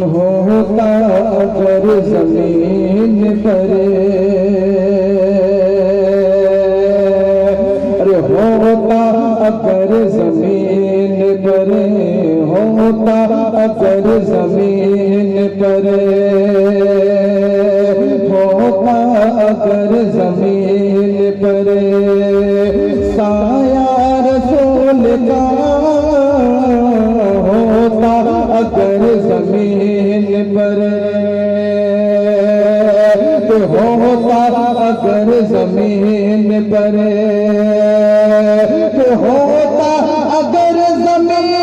होता अगर जमीन पर, अरे होता अगर जमीन पर, होता अगर जमीन पर, होता अगर जमीन पर साया रसूल का, होता अगर जमीन पर, होता अगर जमीन पर, होता अगर जमीन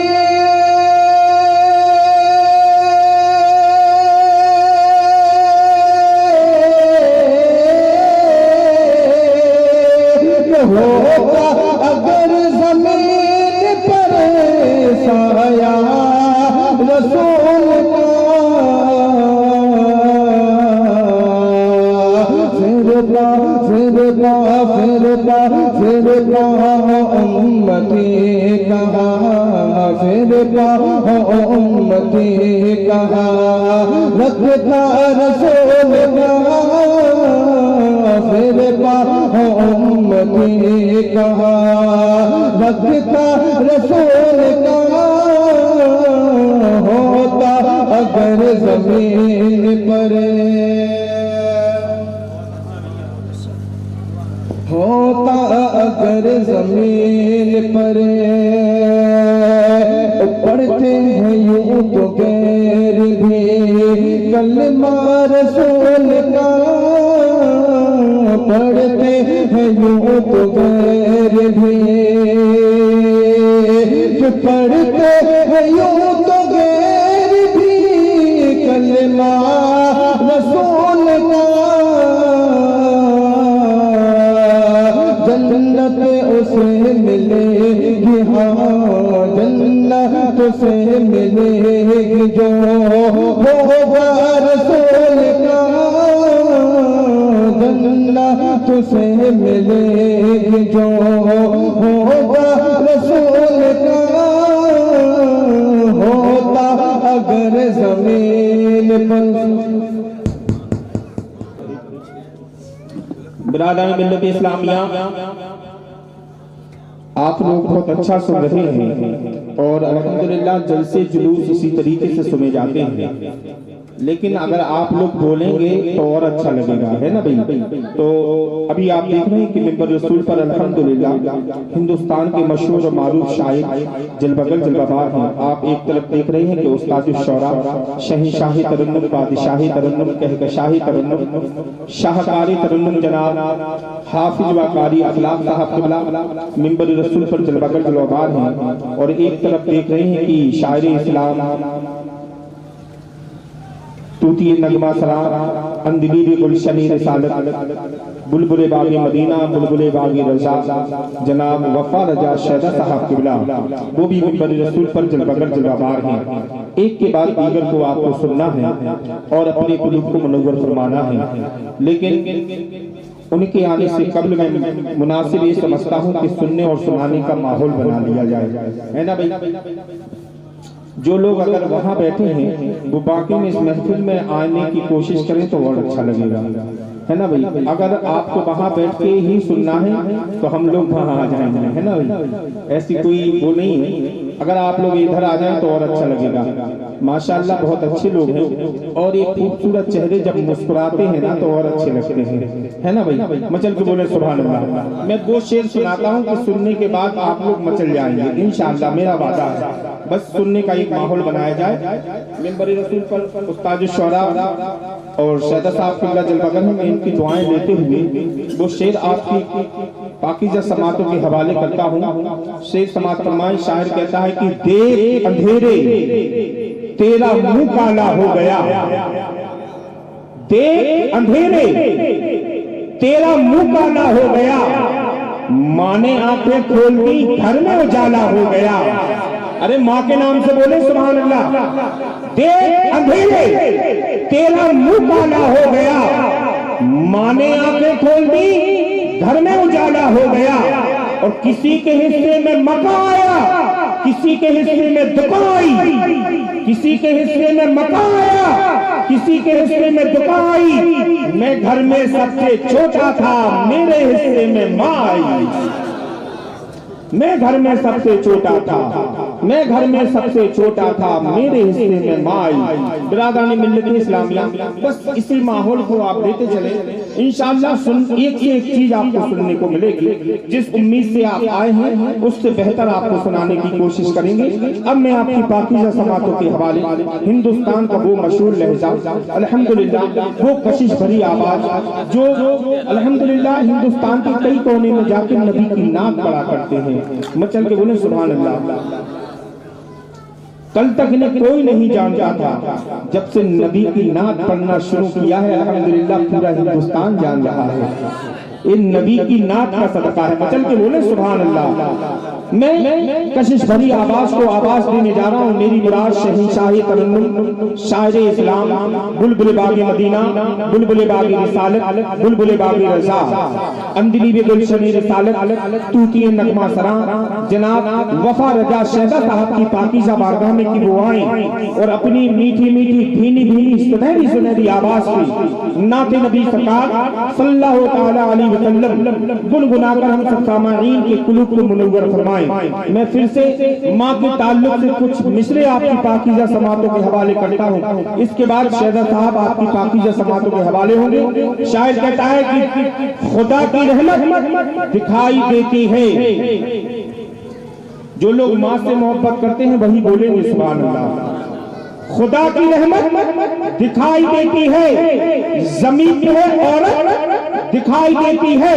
होता अगर जमीन पर साया रसूल का, फिरता फिरता फिरता फिरता उम्मती कहाँ, फिरता उम्मती कहाँ, रखता रसूल का, फिरता उम्मती कहाँ, रखता रसूल का, होता अगर जमीन पर, होता अगर जमीन पर, पढ़ते हैं यूं तो गैर भी कलमा रसूल का, पढ़ते हैं यूं तो गैर भी, पढ़ते हैं यूं तो गैर भी कलमा रसूल का, जन्नत उसे मिलेगी, हाँ जन्नत उसे मिलेगी जो होगा रसूल का, जन्नत उसे मिलेगी जो होगा रसूल का, होता अगर जमीन पर। बिरादरान मिल्लत इस्लामिया, आप लोग बहुत अच्छा सुन रहे हैं और अल्हम्दुलिल्लाह जलसे जुलूस इसी तरीके से सुने जाते हैं, लेकिन अगर आप लोग बोलेंगे तो और अच्छा लगेगा, है ना भाई। तो अभी आप देख रहे हैं कि मिंबर रसूल पर अल्हम्दुलिल्लाह हिंदुस्तान के मशहूर और मारूफ शायर जलबगल जलबाबार हैं। आप एक तरफ देख रहे हैं कि उस्ताद शौरा, शहंशाही तरन्नुम, बादशाही तरन्नुम, कहकशाही तरन्नुम, शाहकारी तरन्नुम जनाब हाफिज व कारी अखलाक साहब क़िबला मिंबर रसूल पर जलबगल जलबाबार हैं। और एक तरफ देख रहे हैं कि शायर इस्लाम तूती नगमा सलाम अंदगीर गुलशनी रिसालत बुलबुले बागी मदीना बुलबुले बागी रजा जनाब वफा रजा शहदा साहब क़िबला, वो भी मिंबर रसूल पर जलबगल जलबाबार हैं। एक के बाद दीगर को आपको सुनना है और अपने कुलूब को मुनव्वर फरमाना है, लेकिन उनके आने से कब्ल मैं मुनासिब ये समझता हूँ कि सुनने और सुनाने का माहौल बना लिया जाए, है ना भाई। जो लोग अगर वहाँ बैठे हैं वो बाकी में इस महफिल में आने की कोशिश करें तो और अच्छा लगेगा, है ना भाई। अगर आपको वहाँ बैठ के ही सुनना है तो हम लोग वहाँ आ जाएंगे, है ना भाई। ऐसी कोई वो नहीं है, अगर आप लोग इधर आ जाएं तो और अच्छा लगेगा। माशाअल्लाह बहुत अच्छे लोग हैं और ये खूबसूरत चेहरे जब मुस्कुराते हैं ना तो और अच्छे लगते हैं, है ना भाई। मचल के बोले सुभान अल्लाह। मैं वो शेर सुनाता हूँ कि सुनने के बाद आप लोग मचल जाएंगे इंशाअल्लाह, मेरा वादा है। बस सुनने का एक माहौल बनाया जाए। मिंबर रसूल पर उस्ताद शौरा और शहदा साहब क़िबला जलबगल में इनकी दुआएं लेते हुए वो शेर आपकी पाकीज़ा समातों के हवाले करता हूँ। शेर समात फरमाए, शायर कहता है कि देख अंधेरे तेरा मुंह काला हो गया, देख अंधेरे तेरा मुंह काला हो गया, माँ ने आंखें खोल दी घर में उजाला हो गया। अरे माँ के नाम से बोले सुभान अल्लाह। देख अंधेरे तेरा मुंह काला हो गया, माँ ने आंखें खोल दी घर में उजाला हो गया। और किसी के हिस्से में मका आया, किसी के हिस्से में दुका आई, किसी के हिस्से में मकान आया, किसी के हिस्से में दुकान आई, मैं घर में सबसे छोटा था, मेरे हिस्से में माँ आई। मैं घर में सबसे छोटा था, मैं घर में सबसे छोटा था, मेरे हिस्से में माँ आई। बिरादरान मिल्लत इस्लामिया, बस इसी माहौल को आप देते चले, इंशाअल्लाह एक से एक चीज आपको सुनने को मिलेगी। जिस उम्मीद से आप आए हैं उससे बेहतर आपको सुनाने की कोशिश करेंगे। अब मैं आपकी पाकीज़ा समातों के हवाले हिंदुस्तान का वो मशहूर लहजा, अल्हम्दुलिल्लाह वो कशिश भरी आवाज जो अल्हम्दुलिल्लाह हिंदुस्तान के कई कोने में जाकर नबी की नात पढ़ा करते हैं, मचल के बोले सुभान अल्लाह। कल तक इन्हें कोई नहीं जानता था, जब से नबी की नात पढ़ना शुरू किया है अल्हम्दुलिल्लाह पूरा हिंदुस्तान जान रहा है। इन नबी की नात का सदका है, मचल के बोले सुभान अल्लाह। मैं कशिश भरी आवाज को आवाज देने जा रहा हूँ। मेरी मुराद शहंशाह तरन्नुम, शायर इस्लाम, बुलबुल बागी मदीना, बुलबुल बागी रिसालत, बुलबुल बागी रजा, अंदलीब गुलशनी रिसालत, तूतिए नगमा सरा, जनाब वफा रजा शहदा साहब की पाकीज़ा बारगाह में की वो आए और अपनी मीठी मीठी भीनी भीनी सुनहरी सुनहरी आवाज से नाते नबी सरकार सल्लल्लाहु तआला अलैहि वसल्लम गुनगुनाकर हम सब सामाईन के कुलूब को मुनव्वर फरमाएं। मैं फिर से माँ के ताल्लुक से कुछ मिसरे आपकी पाकीज़ा समातों के हवाले करता हूँ। इसके बाद शहदा साहब आपकी पाकीज़ा समातों के हवाले होंगे। शायद कहता है कि खुदा की रहमत दिखाई देती है। जो लोग माँ से मोहब्बत करते हैं वही बोलेंगे सुभान अल्लाह। खुदा की रहमत दिखाई देती है, ज़मीन पे औरत दिखाई देती है।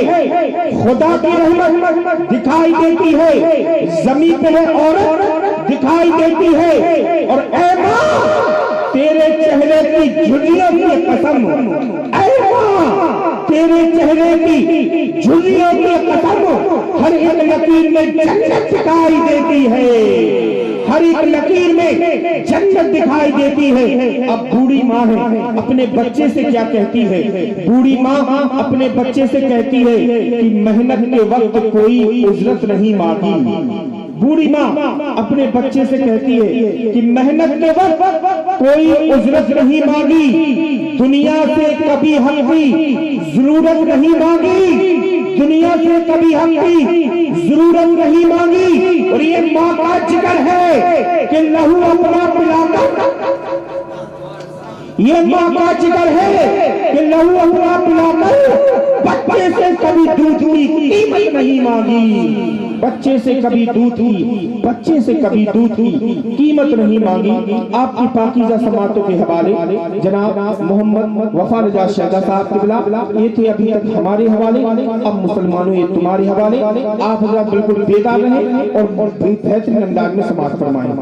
खुदा की रहमत दिखाई देती है, ज़मीन पे औरत दिखाई देती है। और ऐ माँ तेरे चेहरे की झुर्रियों की कसम, ऐ माँ तेरे चेहरे की झुर्रियों की कसम, हर एक लकीर में जन्नत दिखाई देती है, हर एक लकीर में जन्नत दिखाई देती है। अब बूढ़ी माँ है, अपने बच्चे से क्या कहती है? बूढ़ी माँ अपने बच्चे से कहती है कि मेहनत के वक्त कोई उजरत नहीं मांगी। बूढ़ी माँ अपने बच्चे से कहती है कि मेहनत के वक्त कोई उजरत नहीं मांगी, दुनिया से कभी हक की जरूरत नहीं मांगी, दुनिया से कभी हक की जरूरत नहीं मांगी। और ये माँ का जिक्र है कि लहू अपना पिलाकर, ये माँ का जिक्र है कि लहू अपना पिलाकर बच्चे से कभी दूध की कीमत नहीं मांगी, बच्चे से कभी दूध की, बच्चे से कभी दूध की कीमत नहीं मांगी। आपकी पाकीज़ा समातों के हवाले जनाब मोहम्मद वफा रजा शहदा साहब किबला ये थे अभी तक हमारे हवाले, अब मुसलमानों ये तुम्हारे हवाले। आप हज़रात बिल्कुल बेदार रहें और बेहतरीन अंदाज में समाअत फरमाएं।